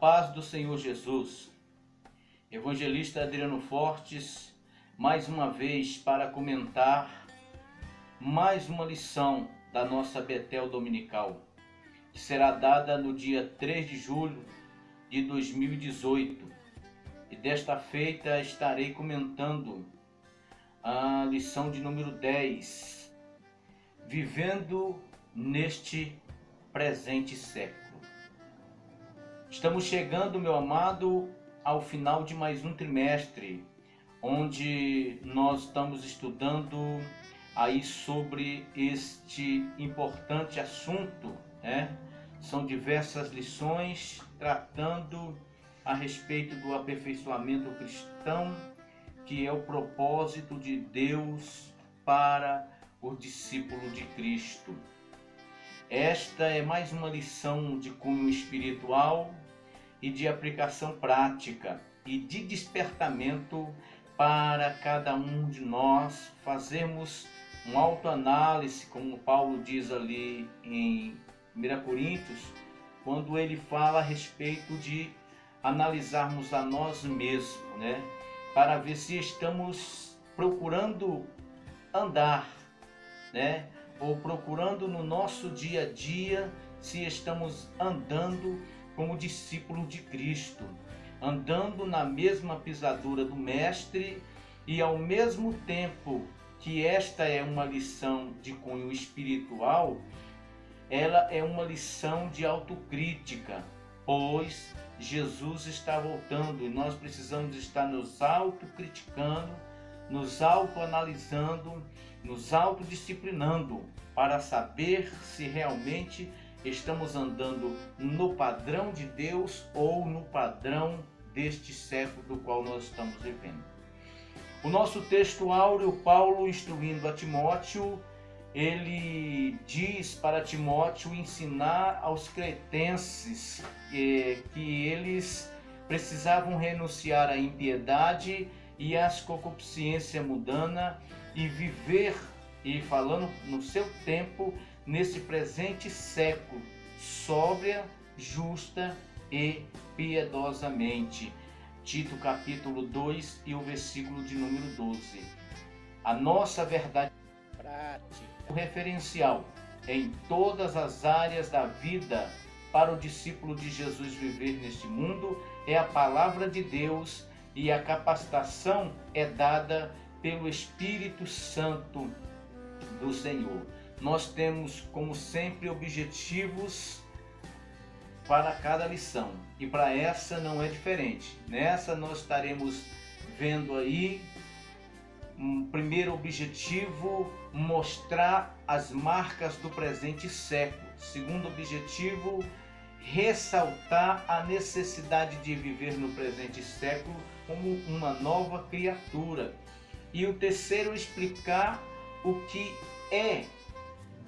paz do Senhor Jesus. Evangelista Adriano Fortes, mais uma vez para comentar mais uma lição da nossa Betel Dominical, que será dada no dia 3 de julho de 2018. E desta feita estarei comentando a lição de número 10, Vivendo neste presente século. Estamos chegando, meu amado, ao final de mais um trimestre, onde nós estamos estudando aí sobre este importante assunto, né? São diversas lições tratando a respeito do aperfeiçoamento cristão, que é o propósito de Deus para o discípulo de Cristo. Esta é mais uma lição de cunho espiritual e de aplicação prática e de despertamento para cada um de nós fazermos uma autoanálise, como Paulo diz ali em 1 Coríntios, quando ele fala a respeito de analisarmos a nós mesmos, né? Para ver se estamos procurando andar, né? Ou procurando no nosso dia a dia se estamos andando como discípulos de Cristo, andando na mesma pisadura do Mestre, e ao mesmo tempo que esta é uma lição de cunho espiritual, ela é uma lição de autocrítica, pois Jesus está voltando e nós precisamos estar nos autocriticando, nos autoanalisando, nos autodisciplinando para saber se realmente estamos andando no padrão de Deus ou no padrão deste século do qual nós estamos vivendo. O nosso texto áureo, Paulo instruindo a Timóteo, ele diz para Timóteo ensinar aos cretenses que eles precisavam renunciar à impiedade e às concupiscências mundanas e viver, e falando no seu tempo, nesse presente século, sóbria, justa e piedosamente. Tito capítulo 2 e o versículo de número 12. A nossa verdade prática, o referencial em todas as áreas da vida para o discípulo de Jesus viver neste mundo é a palavra de Deus, e a capacitação é dada pelo Espírito Santo do Senhor. Nós temos, como sempre, objetivos para cada lição, e para essa não é diferente. Nessa nós estaremos vendo aí um primeiro objetivo, mostrar as marcas do presente século. Segundo objetivo, ressaltar a necessidade de viver no presente século como uma nova criatura. E o terceiro, explicar o que é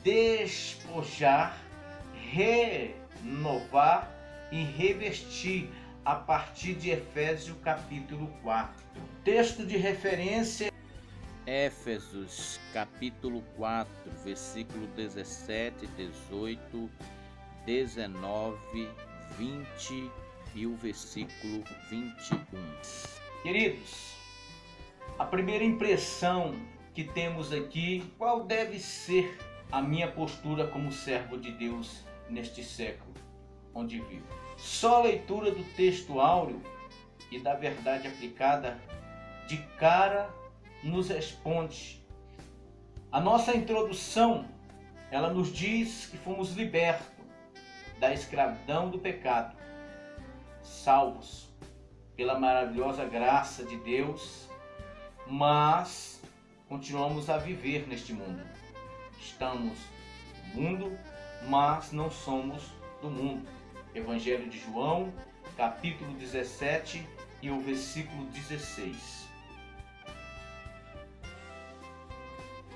despojar, renovar e revestir a partir de Efésios capítulo 4. Texto de referência: Éfesos capítulo 4, versículo 17, 18, 19, 20 e o versículo 21. Queridos, a primeira impressão que temos aqui, qual deve ser a minha postura como servo de Deus neste século onde vivo? Só a leitura do texto áureo e da verdade aplicada de cara nos responde. A nossa introdução, ela nos diz que fomos libertos da escravidão do pecado, salvos pela maravilhosa graça de Deus, mas continuamos a viver neste mundo. Estamos no mundo, mas não somos do mundo. Evangelho de João, capítulo 17 e o versículo 16.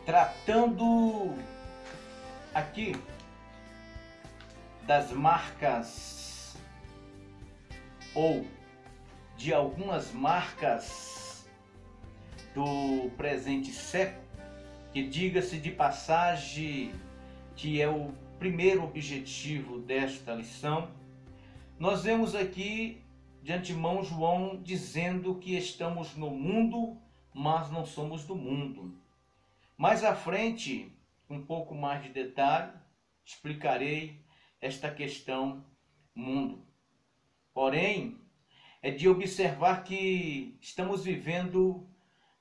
Tratando aqui das marcas ou de algumas marcas do presente século, que diga-se de passagem que é o primeiro objetivo desta lição, Nós vemos aqui de antemão João dizendo que estamos no mundo, mas não somos do mundo. Mais à frente, um pouco mais de detalhe, explicarei esta questão mundo. Porém, é de observar que estamos vivendo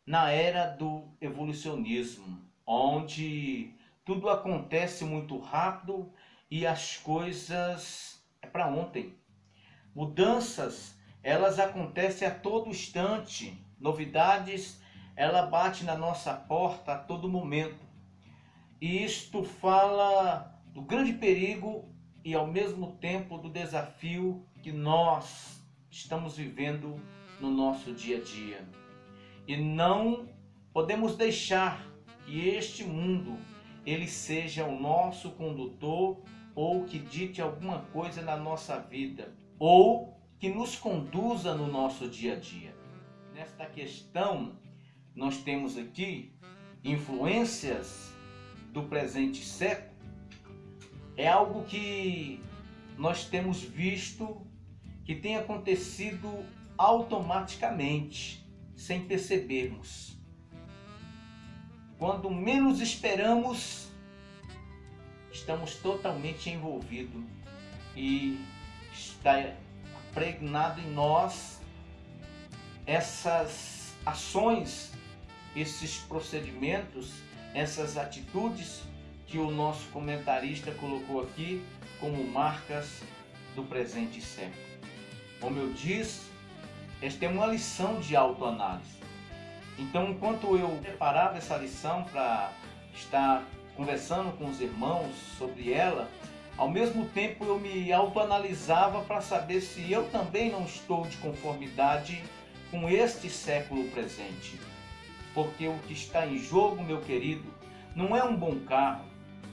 na era do evolucionismo, onde tudo acontece muito rápido e as coisas é para ontem. Mudanças, elas acontecem a todo instante. Novidades, ela bate na nossa porta a todo momento. E isto fala do grande perigo e ao mesmo tempo do desafio que nós estamos vivendo no nosso dia a dia. E não podemos deixar que este mundo ele seja o nosso condutor ou que dite alguma coisa na nossa vida ou que nos conduza no nosso dia a dia. Nesta questão, nós temos aqui influências do presente século. É algo que nós temos visto que tem acontecido automaticamente, sem percebermos. Quando menos esperamos, estamos totalmente envolvidos e está impregnado em nós essas ações, esses procedimentos, essas atitudes que o nosso comentarista colocou aqui como marcas do presente século. Como eu disse, esta é uma lição de autoanálise. Então, enquanto eu preparava essa lição para estar conversando com os irmãos sobre ela, ao mesmo tempo eu me autoanalisava para saber se eu também não estou de conformidade com este século presente. Porque o que está em jogo, meu querido, não é um bom carro,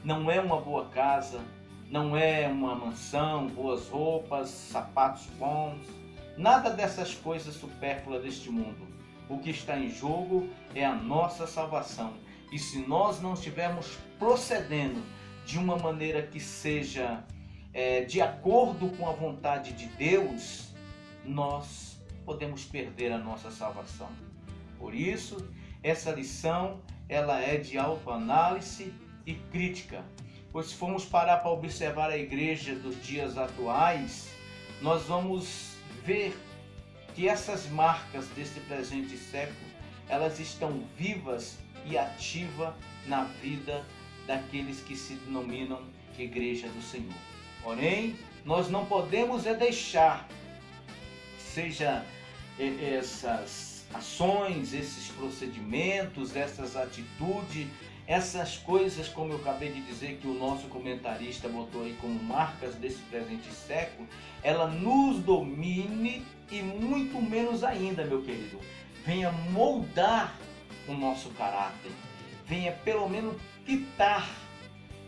não é uma boa casa, não é uma mansão, boas roupas, sapatos bons, nada dessas coisas supérfluas deste mundo. O que está em jogo é a nossa salvação. E se nós não estivermos procedendo de uma maneira que seja de acordo com a vontade de Deus, nós podemos perder a nossa salvação. Por isso, essa lição ela é de autoanálise e crítica. Pois se formos parar para observar a igreja dos dias atuais, nós vamos ver que essas marcas desse presente século, elas estão vivas e ativas na vida daqueles que se denominam Igreja do Senhor. Porém, nós não podemos deixar, seja essas ações, esses procedimentos, essas atitudes, essas coisas, como eu acabei de dizer, que o nosso comentarista botou aí como marcas desse presente século, ela nos domine e muito menos ainda, meu querido, venha moldar o nosso caráter, venha pelo menos pitar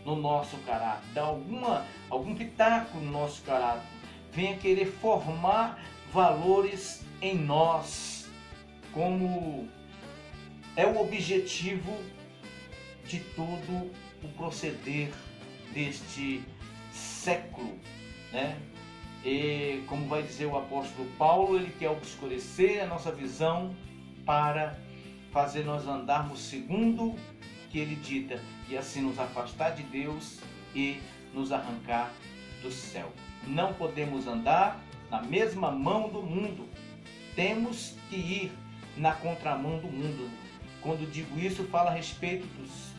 no nosso caráter, dar algum pitaco no nosso caráter, venha querer formar valores em nós, como é o objetivo de todo o proceder deste século, né? E como vai dizer o apóstolo Paulo, ele quer obscurecer a nossa visão para fazer nós andarmos segundo o que ele dita e assim nos afastar de Deus e nos arrancar do céu. Não podemos andar na mesma mão do mundo, temos que ir na contramão do mundo. Quando digo isso, falo a respeito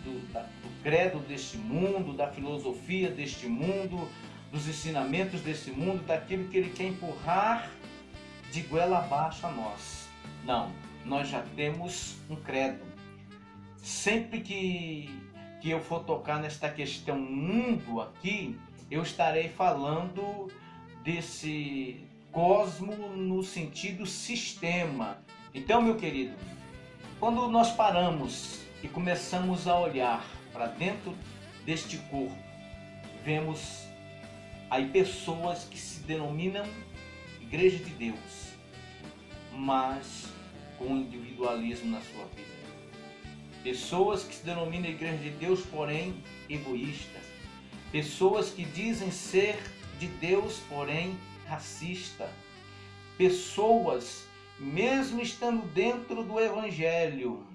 do credo deste mundo, da filosofia deste mundo, dos ensinamentos desse mundo, daquilo que ele quer empurrar de goela abaixo a nós. Não, nós já temos um credo. Sempre que eu for tocar nesta questão mundo aqui, eu estarei falando desse cosmo no sentido sistema. Então, meu querido, quando nós paramos e começamos a olhar para dentro deste corpo, vemos aí pessoas que se denominam Igreja de Deus, mas com individualismo na sua vida. Pessoas que se denominam Igreja de Deus, porém egoístas. Pessoas que dizem ser de Deus, porém racista. Pessoas, mesmo estando dentro do Evangelho,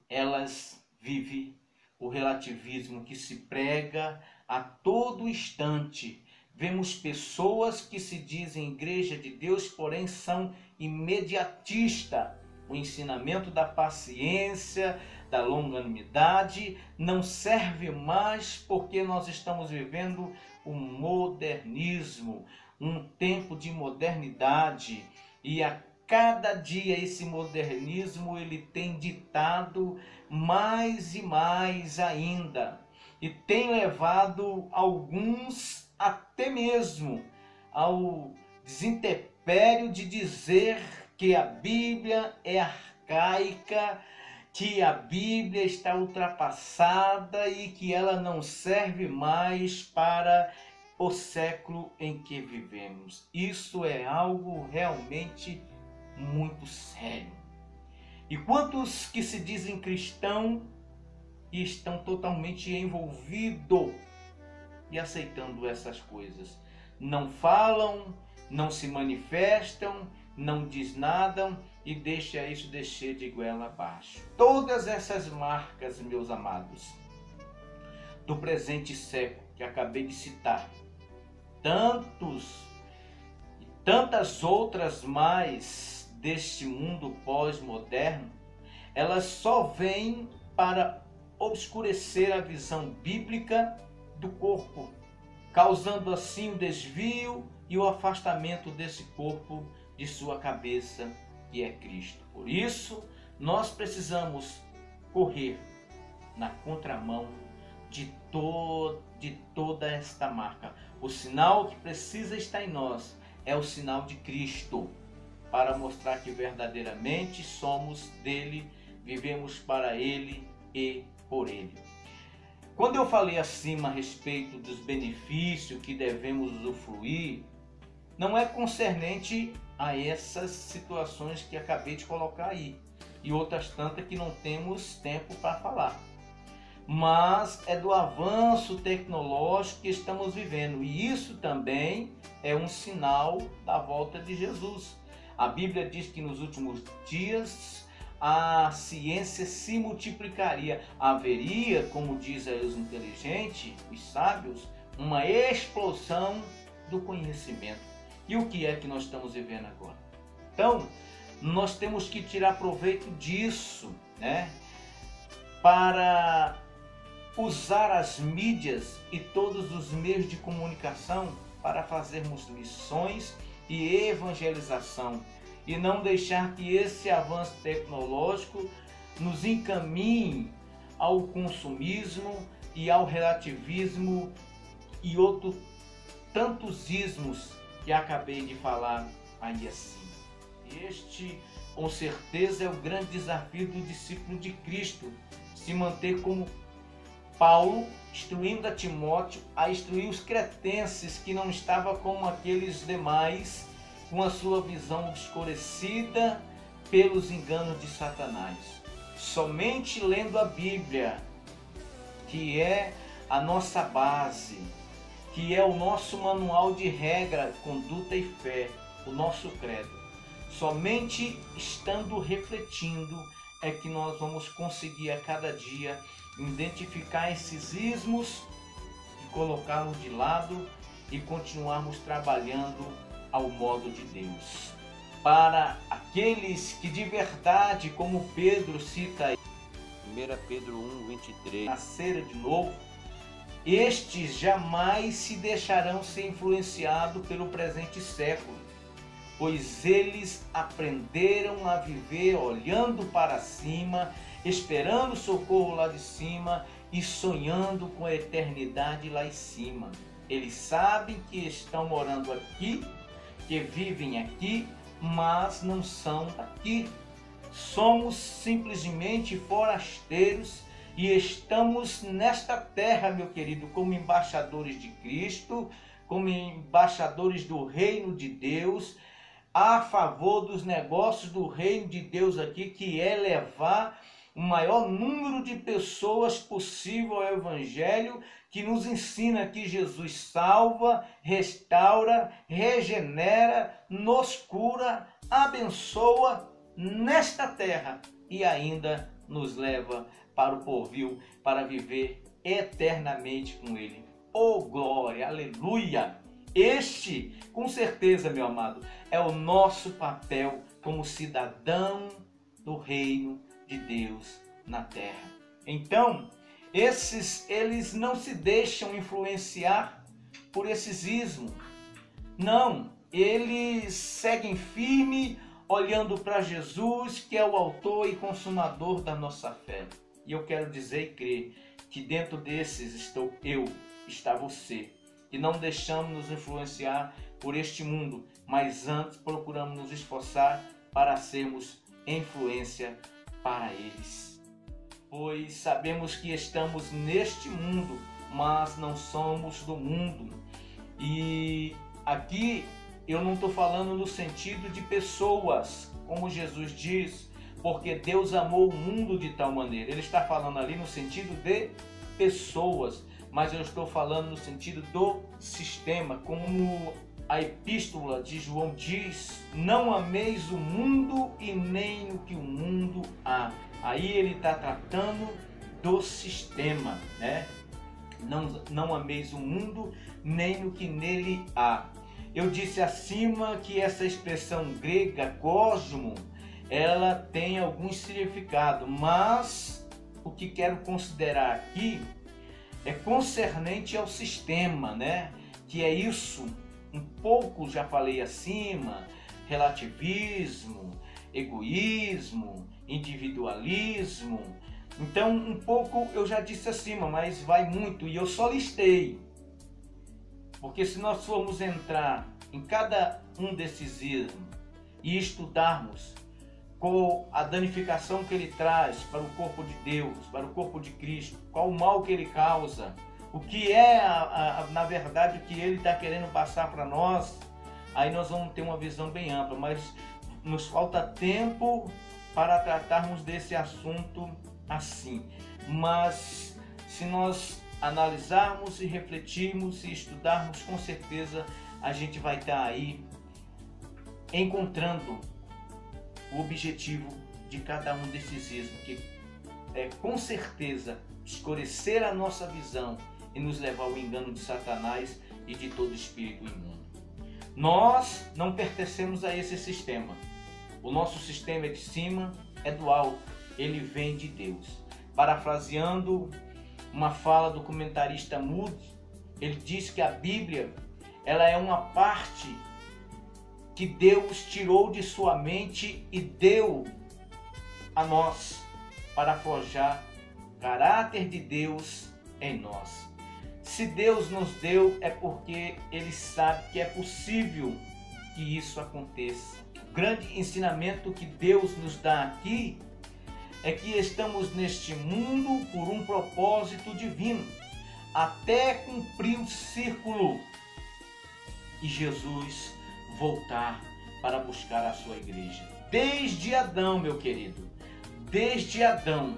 elas vivem o relativismo que se prega a todo instante. Vemos pessoas que se dizem igreja de Deus, porém são imediatistas. O ensinamento da paciência, da longanimidade não serve mais, porque nós estamos vivendo o modernismo, um tempo de modernidade, e a cada dia esse modernismo ele tem ditado mais e mais ainda, e tem levado alguns até mesmo ao desintempério de dizer que a Bíblia é arcaica, que a Bíblia está ultrapassada e que ela não serve mais para o século em que vivemos. Isso é algo realmente muito sério. E quantos que se dizem cristãos e estão totalmente envolvidos e aceitando essas coisas? Não falam, não se manifestam, não diz nada e deixa isso descer de goela abaixo. Todas essas marcas, meus amados, do presente século que acabei de citar, tantas outras mais deste mundo pós-moderno, elas só vêm para obscurecer a visão bíblica do corpo, causando assim o desvio e o afastamento desse corpo de sua cabeça, que é Cristo. Por isso, nós precisamos correr na contramão de toda esta marca. O sinal que precisa estar em nós é o sinal de Cristo, para mostrar que verdadeiramente somos dele, vivemos para ele e por ele. Quando eu falei acima a respeito dos benefícios que devemos usufruir, não é concernente a essas situações que acabei de colocar aí, e outras tantas que não temos tempo para falar. Mas é do avanço tecnológico que estamos vivendo, e isso também é um sinal da volta de Jesus. A Bíblia diz que nos últimos dias a ciência se multiplicaria, haveria, como diz aí os inteligentes, os sábios, uma explosão do conhecimento. E o que é que nós estamos vivendo agora? Então, nós temos que tirar proveito disso, né? Para usar as mídias e todos os meios de comunicação para fazermos missões e evangelização, e não deixar que esse avanço tecnológico nos encaminhe ao consumismo e ao relativismo e outros tantos ismos que acabei de falar aí acima. Este, com certeza, é o grande desafio do discípulo de Cristo, se manter como Paulo, instruindo a Timóteo a instruir os cretenses que não estavam como aqueles demais, com a sua visão obscurecida pelos enganos de Satanás. Somente lendo a Bíblia, que é a nossa base, que é o nosso manual de regra, conduta e fé, o nosso credo. Somente estando refletindo é que nós vamos conseguir a cada dia identificar esses ismos e colocá-los de lado e continuarmos trabalhando ao modo de Deus. Para aqueles que de verdade, como Pedro cita aí, 1 Pedro 1:23, nasceram de novo, estes jamais se deixarão ser influenciados pelo presente século, pois eles aprenderam a viver olhando para cima, esperando socorro lá de cima e sonhando com a eternidade lá em cima. Eles sabem que estão morando aqui, que vivem aqui, mas não são daqui. Somos simplesmente forasteiros e estamos nesta terra, meu querido, como embaixadores de Cristo, como embaixadores do reino de Deus, a favor dos negócios do reino de Deus aqui, que é levar o maior número de pessoas possível ao Evangelho, que nos ensina que Jesus salva, restaura, regenera, nos cura, abençoa nesta terra e ainda nos leva para o porvir, para viver eternamente com Ele. Oh glória, aleluia! Este, com certeza, meu amado, é o nosso papel como cidadão do reino de Deus na terra. Então, eles não se deixam influenciar por esses ismos. Não, eles seguem firme, olhando para Jesus, que é o autor e consumador da nossa fé. E eu quero dizer e crer que dentro desses estou eu, está você, que não deixamos nos influenciar por este mundo, mas antes procuramos nos esforçar para sermos influência para eles. Pois sabemos que estamos neste mundo, mas não somos do mundo. E aqui eu não estou falando no sentido de pessoas, como Jesus diz, porque Deus amou o mundo de tal maneira. Ele está falando ali no sentido de pessoas, mas eu estou falando no sentido do sistema, como a epístola de João diz: não ameis o mundo e nem o que o mundo há. Aí ele está tratando do sistema, né? Não ameis o mundo nem o que nele há. Eu disse acima que essa expressão grega, cosmo, ela tem algum significado, mas o que quero considerar aqui é concernente ao sistema, né? Que é isso, um pouco já falei acima, relativismo, egoísmo, individualismo. Então, um pouco eu já disse acima, mas vai muito, e eu só listei. Porque se nós formos entrar em cada um desses ismos e estudarmos com a danificação que ele traz para o corpo de Deus, para o corpo de Cristo, qual o mal que ele causa, o que é, na verdade, o que ele está querendo passar para nós, aí nós vamos ter uma visão bem ampla, mas nos falta tempo para tratarmos desse assunto assim. Mas se nós analisarmos e refletirmos e estudarmos, com certeza a gente vai estar aí encontrando o objetivo de cada um desses ismos, que é com certeza escurecer a nossa visão e nos levar ao engano de Satanás e de todo espírito imundo. Nós não pertencemos a esse sistema. O nosso sistema é de cima, é do alto, ele vem de Deus. Parafraseando uma fala do comentarista Moody, ele diz que a Bíblia ela é uma parte que Deus tirou de sua mente e deu a nós para forjar caráter de Deus em nós. Se Deus nos deu, é porque Ele sabe que é possível que isso aconteça. O grande ensinamento que Deus nos dá aqui é que estamos neste mundo por um propósito divino, até cumprir o círculo e Jesus voltar para buscar a sua igreja. Desde Adão, meu querido, desde Adão,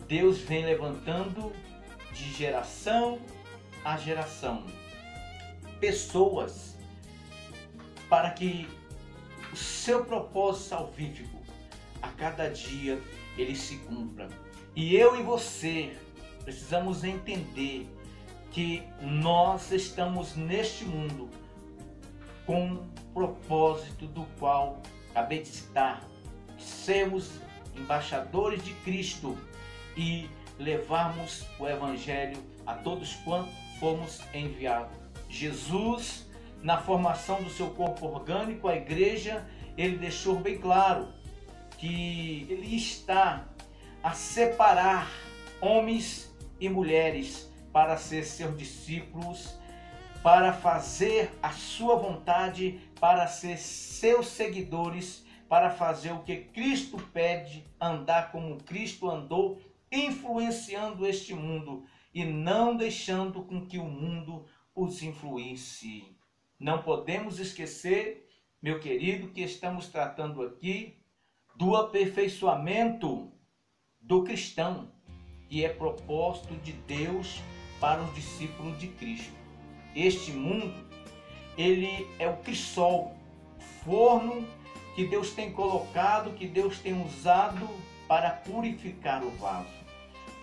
Deus vem levantando de geração a geração pessoas para que o seu propósito salvífico a cada dia ele se cumpra. E eu e você precisamos entender que nós estamos neste mundo com um propósito do qual acabei de citar, sermos embaixadores de Cristo e levarmos o Evangelho a todos quantos fomos enviados. Jesus, na formação do seu corpo orgânico, a igreja, ele deixou bem claro que ele está a separar homens e mulheres para ser seus discípulos, para fazer a sua vontade, para ser seus seguidores, para fazer o que Cristo pede, andar como Cristo andou, influenciando este mundo e não deixando com que o mundo os influencie. Não podemos esquecer, meu querido, que estamos tratando aqui do aperfeiçoamento do cristão, que é propósito de Deus para os discípulos de Cristo. Este mundo, ele é o crisol, forno que Deus tem colocado, que Deus tem usado para purificar o vaso,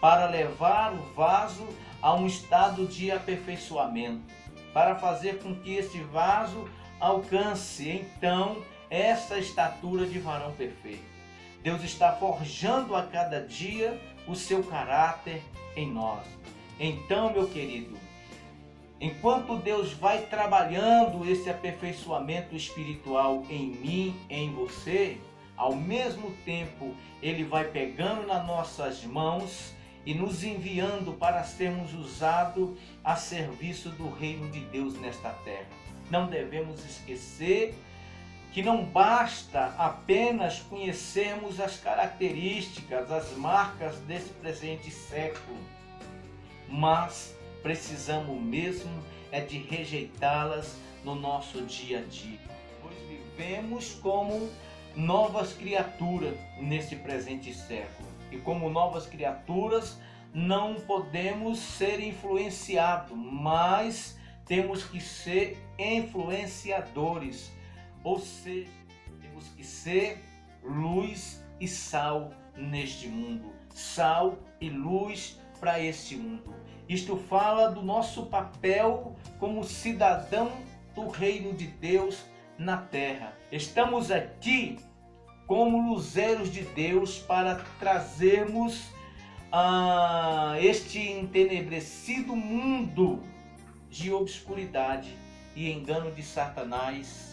para levar o vaso a um estado de aperfeiçoamento, para fazer com que esse vaso alcance, então, essa estatura de varão perfeito. Deus está forjando a cada dia o seu caráter em nós. Então, meu querido, enquanto Deus vai trabalhando esse aperfeiçoamento espiritual em mim, em você, ao mesmo tempo Ele vai pegando nas nossas mãos e nos enviando para sermos usados a serviço do reino de Deus nesta terra. Não devemos esquecer que não basta apenas conhecermos as características, as marcas desse presente século, mas precisamos mesmo é de rejeitá-las no nosso dia a dia. Pois vivemos como novas criaturas nesse presente século. E como novas criaturas não podemos ser influenciados, mas temos que ser influenciadores. Ou seja, temos que ser luz e sal neste mundo. Sal e luz para este mundo. Isto fala do nosso papel como cidadão do reino de Deus na terra. Estamos aqui como luzeiros de Deus para trazermos este entenebrecido mundo de obscuridade e engano de Satanás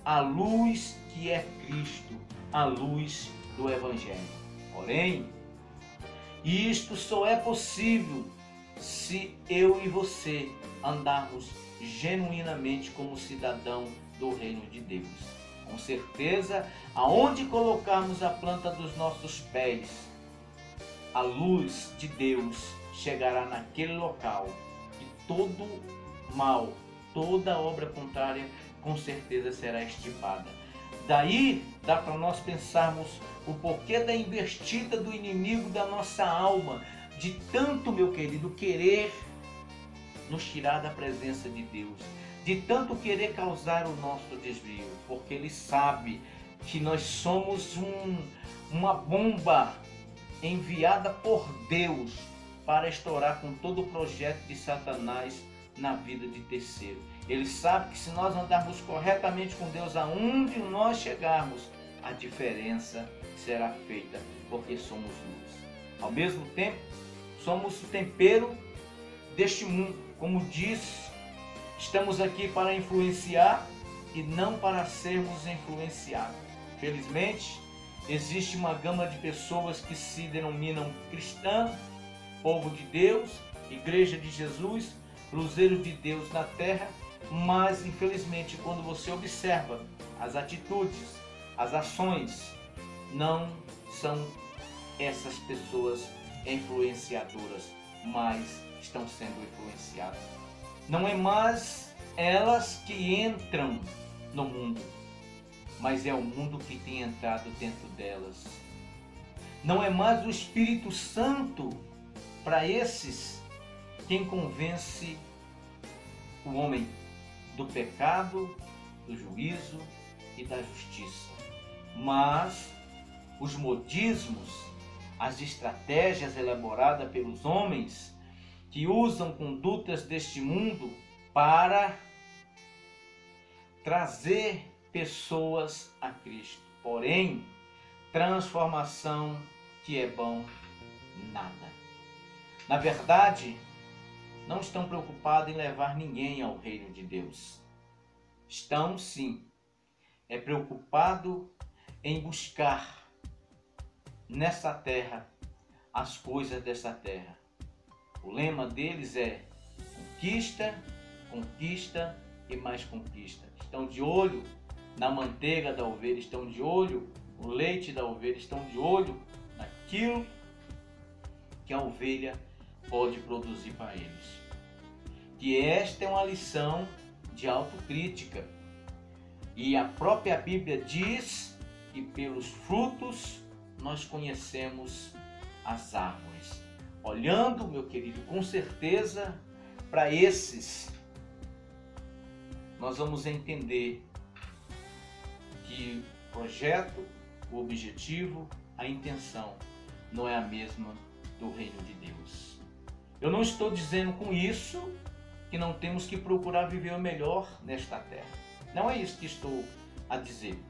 a luz que é Cristo, a luz do Evangelho. Porém, isto só é possível se eu e você andarmos genuinamente como cidadão do reino de Deus. Com certeza, aonde colocarmos a planta dos nossos pés, a luz de Deus chegará naquele local e todo mal, toda obra contrária com certeza será extirpada. Daí dá para nós pensarmos o porquê da investida do inimigo da nossa alma, de tanto, meu querido, querer nos tirar da presença de Deus, de tanto querer causar o nosso desvio, porque ele sabe que nós somos uma bomba enviada por Deus para estourar com todo o projeto de Satanás na vida de terceiro. Ele sabe que se nós andarmos corretamente com Deus, aonde nós chegarmos, a diferença será feita, porque somos luz. Ao mesmo tempo, somos o tempero deste mundo. Como diz, estamos aqui para influenciar e não para sermos influenciados. Felizmente, existe uma gama de pessoas que se denominam cristãs, povo de Deus, igreja de Jesus, luzeiro de Deus na terra, mas infelizmente quando você observa as atitudes, as ações, não são essas pessoas influenciadoras, mas estão sendo influenciadas. Não é mais elas que entram no mundo, mas é o mundo que tem entrado dentro delas. Não é mais o Espírito Santo para esses quem convence o homem do pecado, do juízo e da justiça, mas os modismos, as estratégias elaboradas pelos homens que usam condutas deste mundo para trazer pessoas a Cristo. Porém, transformação que é bom, nada. Na verdade, não estão preocupados em levar ninguém ao reino de Deus. Estão, sim, preocupado em buscar nessa terra as coisas dessa terra. O lema deles é conquista, conquista e mais conquista. Estão de olho na manteiga da ovelha, estão de olho no leite da ovelha, estão de olho naquilo que a ovelha pode produzir para eles. Que esta é uma lição de autocrítica. E a própria Bíblia diz que pelos frutos nós conhecemos as árvores. Olhando, meu querido, com certeza, para esses, nós vamos entender que o projeto, o objetivo, a intenção não é a mesma do reino de Deus. Eu não estou dizendo com isso que não temos que procurar viver o melhor nesta terra. Não é isso que estou a dizer.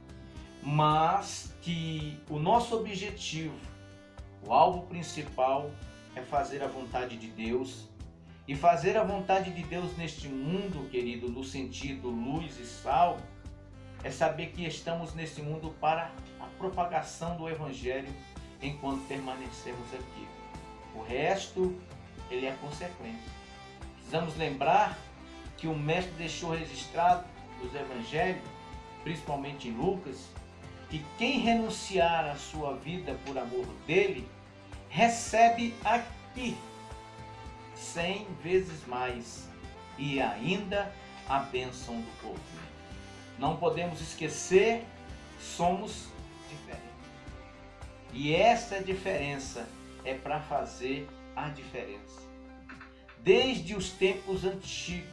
Mas que o nosso objetivo, o alvo principal, é fazer a vontade de Deus. E fazer a vontade de Deus neste mundo, querido, no sentido luz e sal, é saber que estamos nesse mundo para a propagação do Evangelho enquanto permanecemos aqui. O resto, ele é consequência. Precisamos lembrar que o Mestre deixou registrado nos Evangelhos, principalmente em Lucas, que quem renunciar à sua vida por amor dele, recebe aqui 100 vezes mais e ainda a bênção do povo. Não podemos esquecer, somos diferentes. E essa diferença é para fazer a diferença. Desde os tempos antigos,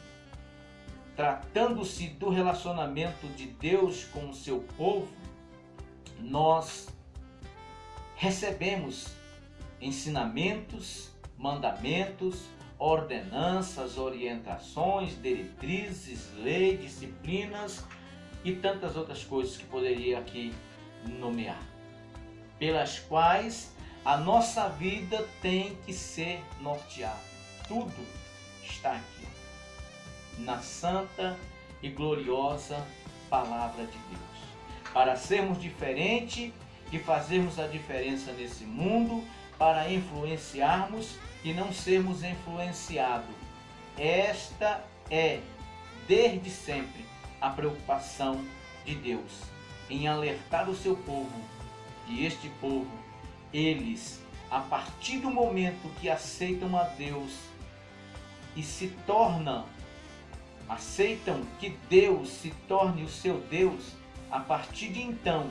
tratando-se do relacionamento de Deus com o seu povo, nós recebemos ensinamentos, mandamentos, ordenanças, orientações, diretrizes, leis, disciplinas e tantas outras coisas que poderia aqui nomear, pelas quais a nossa vida tem que ser norteada. Tudo está aqui, na santa e gloriosa palavra de Deus, para sermos diferentes e fazermos a diferença nesse mundo, para influenciarmos e não sermos influenciados. Esta é, desde sempre, a preocupação de Deus, em alertar o seu povo, e este povo, eles, a partir do momento que aceitam a Deus e se tornam, aceitam que Deus se torne o seu Deus, a partir de então,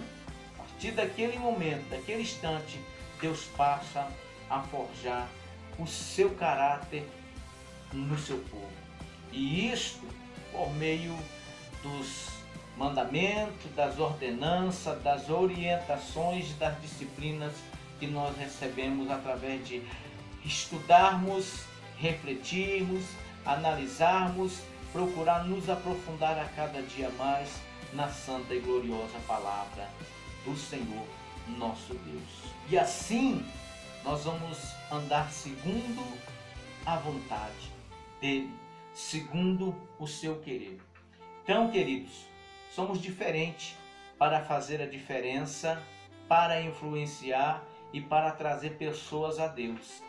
a partir daquele momento, daquele instante, Deus passa a forjar o seu caráter no seu povo. E isto por meio dos mandamentos, das ordenanças, das orientações, das disciplinas que nós recebemos através de estudarmos, refletirmos, analisarmos, procurar nos aprofundar a cada dia mais na santa e gloriosa palavra do Senhor nosso Deus. E assim nós vamos andar segundo a vontade dele, segundo o seu querer. Então, queridos, somos diferentes para fazer a diferença, para influenciar e para trazer pessoas a Deus.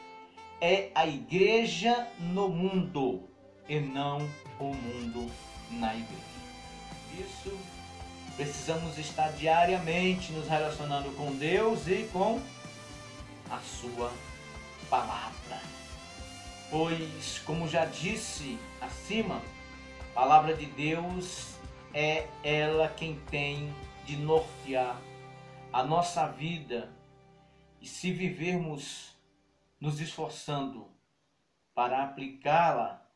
É a igreja no mundo e não o mundo na igreja. Isso, precisamos estar diariamente nos relacionando com Deus e com a sua palavra. Pois, como já disse acima, a palavra de Deus é ela quem tem de nortear a nossa vida. E se vivermos nos esforçando para aplicá-la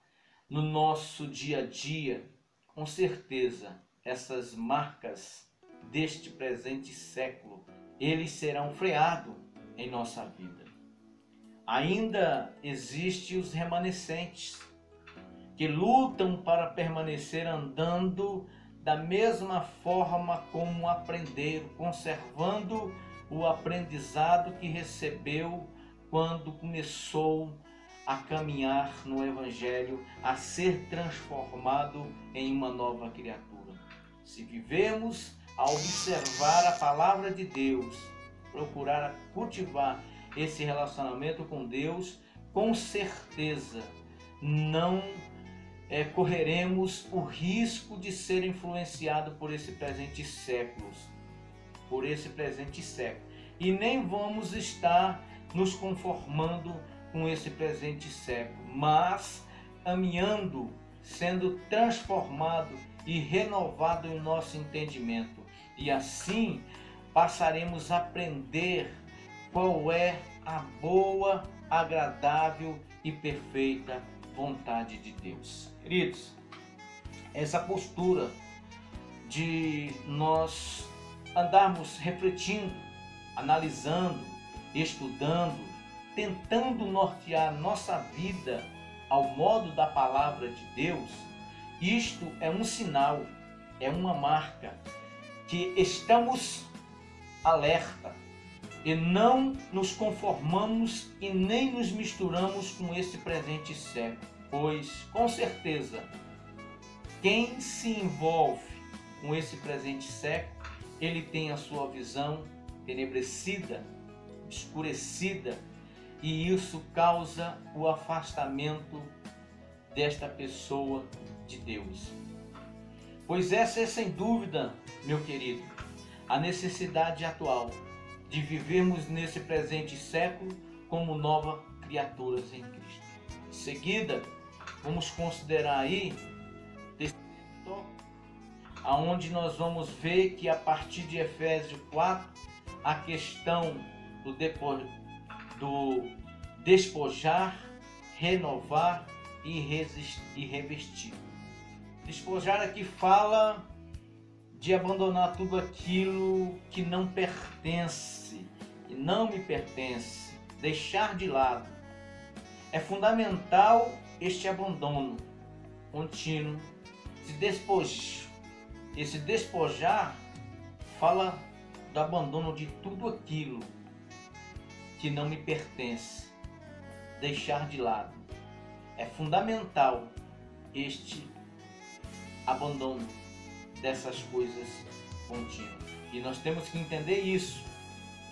no nosso dia a dia, com certeza essas marcas deste presente século, eles serão freados em nossa vida. Ainda existem os remanescentes que lutam para permanecer andando da mesma forma como aprenderam, conservando o aprendizado que recebeu quando começou a caminhar no Evangelho, a ser transformado em uma nova criatura. Se vivemos a observar a palavra de Deus, procurar cultivar esse relacionamento com Deus, com certeza não correremos o risco de ser influenciado por esse presente século, e nem vamos estar nos conformando com esse presente século, mas caminhando, sendo transformado e renovado em nosso entendimento, e assim passaremos a aprender qual é a boa, agradável e perfeita vontade de Deus. Queridos, essa postura de nós andarmos refletindo, analisando, estudando, tentando nortear nossa vida ao modo da palavra de Deus, isto é um sinal, é uma marca que estamos alerta e não nos conformamos e nem nos misturamos com esse presente século, pois com certeza quem se envolve com esse presente século, ele tem a sua visão tenebrecida, escurecida, e isso causa o afastamento desta pessoa de Deus. Pois essa é sem dúvida, meu querido, a necessidade atual de vivermos nesse presente século como novas criaturas em Cristo. Em seguida, vamos considerar aí aonde nós vamos ver que a partir de Efésios 4, a questão do despojar, renovar e revestir. Despojar aqui fala de abandonar tudo aquilo que não pertence e não me pertence, deixar de lado. É fundamental este abandono contínuo, esse despojar fala do abandono de tudo aquilo que não me pertence, deixar de lado. É fundamental este abandono dessas coisas contínuas. E nós temos que entender isso.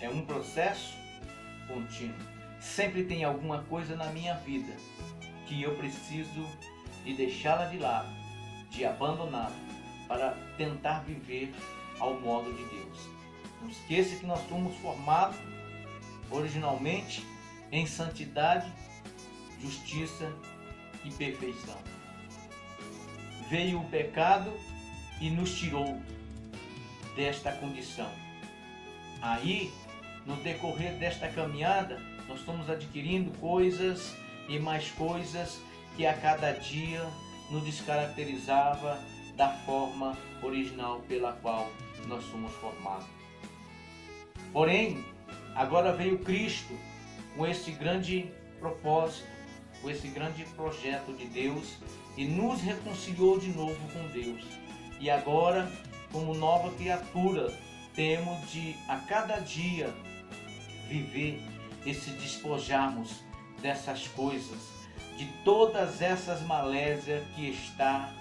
É um processo contínuo. Sempre tem alguma coisa na minha vida que eu preciso de deixá-la de lado, de abandoná-la, para tentar viver ao modo de Deus. Não esqueça que nós fomos formados originalmente em santidade, justiça e perfeição. Veio o pecado e nos tirou desta condição. Aí, no decorrer desta caminhada, nós estamos adquirindo coisas e mais coisas que a cada dia nos descaracterizava da forma original pela qual nós somos formados. Porém, agora veio Cristo com esse grande propósito, com esse grande projeto de Deus e nos reconciliou de novo com Deus. E agora, como nova criatura, temos de a cada dia viver e se despojarmos dessas coisas, de todas essas malésias que está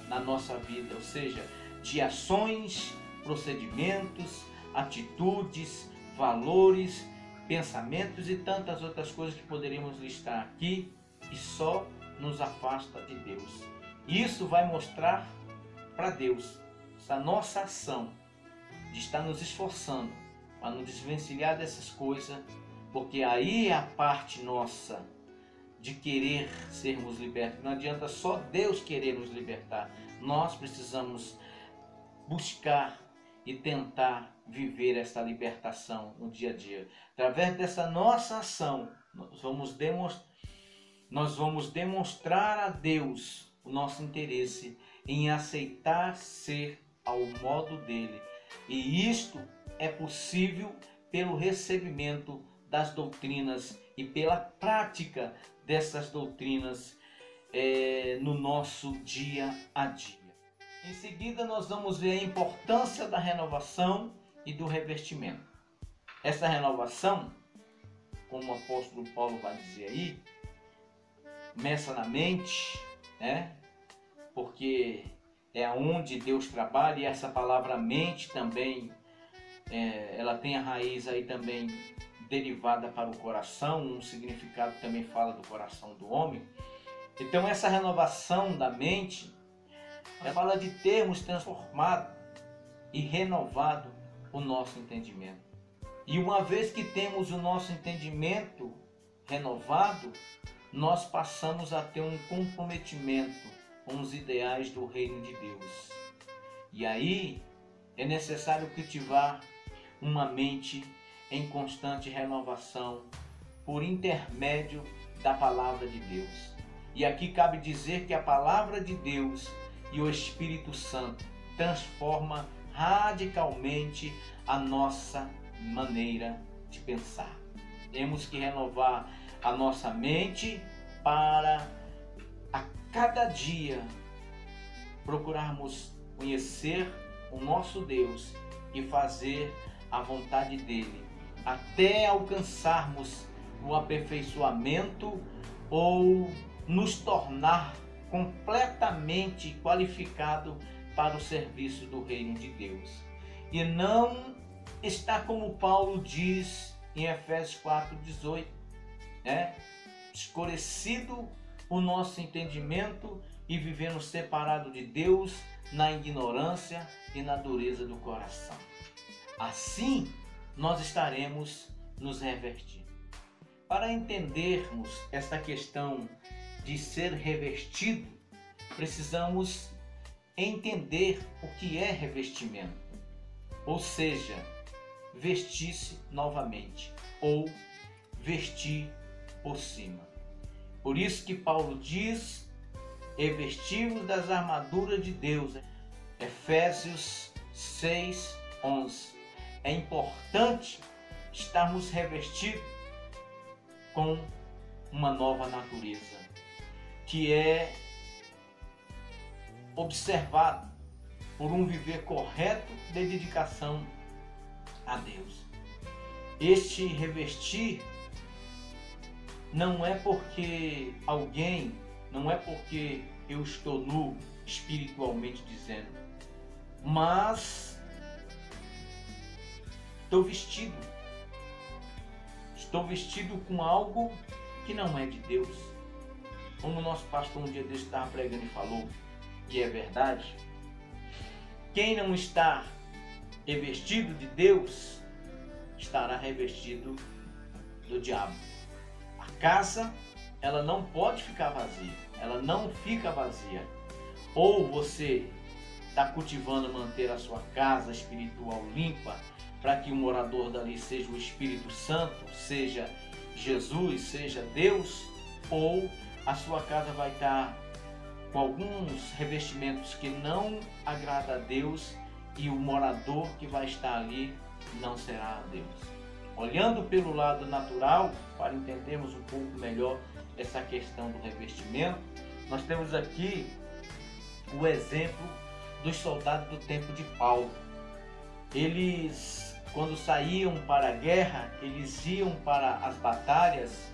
na nossa vida, ou seja, de ações, procedimentos, atitudes, valores, pensamentos e tantas outras coisas que poderíamos listar aqui e só nos afasta de Deus. Isso vai mostrar para Deus essa nossa ação de estar nos esforçando para nos desvencilhar dessas coisas, porque aí é a parte nossa de querer sermos libertos. Não adianta só Deus querer nos libertar. Nós precisamos buscar e tentar viver essa libertação no dia a dia. Através dessa nossa ação, nós vamos demonstrar a Deus o nosso interesse em aceitar ser ao modo dele. E isto é possível pelo recebimento das doutrinas e pela prática dessas doutrinas no nosso dia a dia. Em seguida, nós vamos ver a importância da renovação e do revestimento. Essa renovação, como o apóstolo Paulo vai dizer aí, começa na mente, né? Porque é onde Deus trabalha, e essa palavra mente também, ela tem a raiz aí também derivada para o coração, um significado que também fala do coração do homem. Então essa renovação da mente, ela fala de termos transformado e renovado o nosso entendimento. E uma vez que temos o nosso entendimento renovado, nós passamos a ter um comprometimento com os ideais do reino de Deus. E aí é necessário cultivar uma mente em constante renovação por intermédio da palavra de Deus. E aqui cabe dizer que a palavra de Deus e o Espírito Santo transforma radicalmente a nossa maneira de pensar. Temos que renovar a nossa mente para a cada dia procurarmos conhecer o nosso Deus e fazer a vontade dele, até alcançarmos o aperfeiçoamento ou nos tornar completamente qualificado para o serviço do reino de Deus. E não está como Paulo diz em Efésios 4:18, escurecido o nosso entendimento e vivendo separado de Deus na ignorância e na dureza do coração. Assim, nós estaremos nos revestindo. Para entendermos esta questão de ser revestido, precisamos entender o que é revestimento, ou seja, vestir-se novamente ou vestir por cima. Por isso que Paulo diz: revestivos das armaduras de Deus. Efésios 6:11. É importante estarmos revestidos com uma nova natureza, que é observado por um viver correto de dedicação a Deus. Este revestir não é porque eu estou nu, espiritualmente dizendo, mas estou vestido com algo que não é de Deus. Como o nosso pastor um dia desse estava pregando e falou, e é verdade, quem não está revestido de Deus, estará revestido do diabo. A casa, ela não pode ficar vazia, ela não fica vazia. Ou você está cultivando manter a sua casa espiritual limpa, para que o morador dali seja o Espírito Santo, seja Jesus, seja Deus, ou a sua casa vai estar com alguns revestimentos que não agrada a Deus e o morador que vai estar ali não será Deus. Olhando pelo lado natural, para entendermos um pouco melhor essa questão do revestimento, nós temos aqui o exemplo dos soldados do tempo de Paulo. Eles, quando saíam para a guerra, eles iam para as batalhas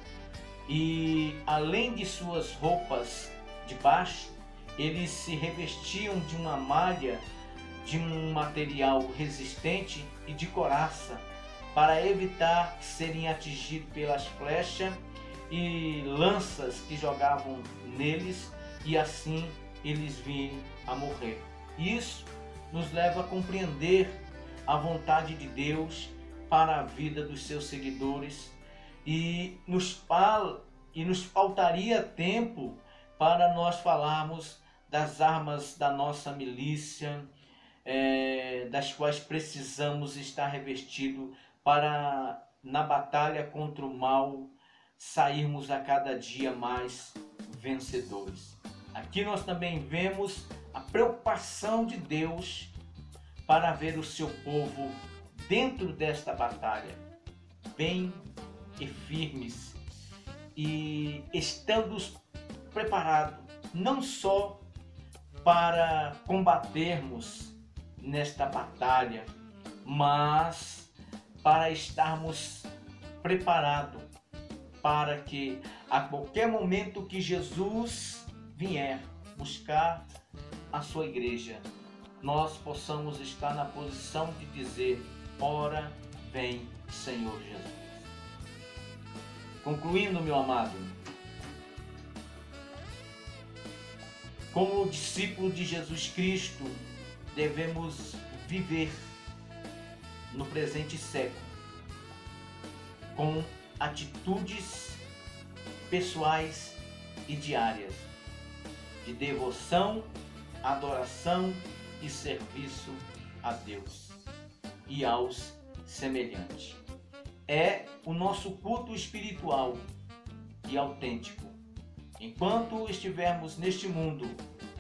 e, além de suas roupas de baixo, eles se revestiam de uma malha, de um material resistente e de couraça, para evitar serem atingidos pelas flechas e lanças que jogavam neles, e assim eles vinham a morrer. Isso nos leva a compreender a vontade de Deus para a vida dos seus seguidores, e nos faltaria tempo para nós falarmos das armas da nossa milícia, das quais precisamos estar revestidos para, na batalha contra o mal, sairmos a cada dia mais vencedores. Aqui nós também vemos a preocupação de Deus para ver o seu povo dentro desta batalha, bem e firmes, e estando preparados não só para combatermos nesta batalha, mas para estarmos preparados para que a qualquer momento que Jesus vier buscar a sua igreja, nós possamos estar na posição de dizer: ora vem, Senhor Jesus. Concluindo, meu amado, como discípulo de Jesus Cristo, devemos viver no presente século com atitudes pessoais e diárias de devoção, adoração e serviço a Deus e aos semelhante. É o nosso culto espiritual e autêntico. Enquanto estivermos neste mundo,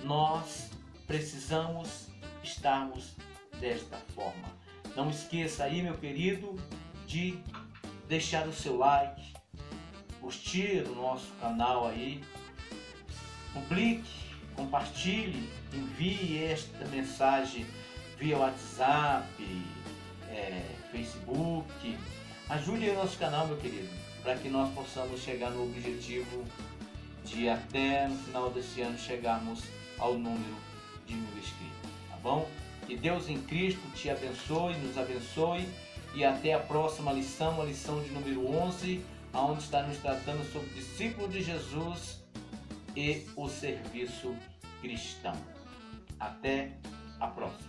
nós precisamos estarmos desta forma. Não esqueça aí, meu querido, de deixar o seu like, curtir o nosso canal aí, publique, compartilhe, envie esta mensagem via WhatsApp, Facebook. Ajude o nosso canal, meu querido, para que nós possamos chegar no objetivo de até no final desse ano chegarmos ao número de 1000 inscritos, tá bom? Que Deus em Cristo te abençoe, nos abençoe e até a próxima lição, a lição de número 11, onde estaremos tratando sobre o discípulo de Jesus e o serviço cristão. Até a próxima.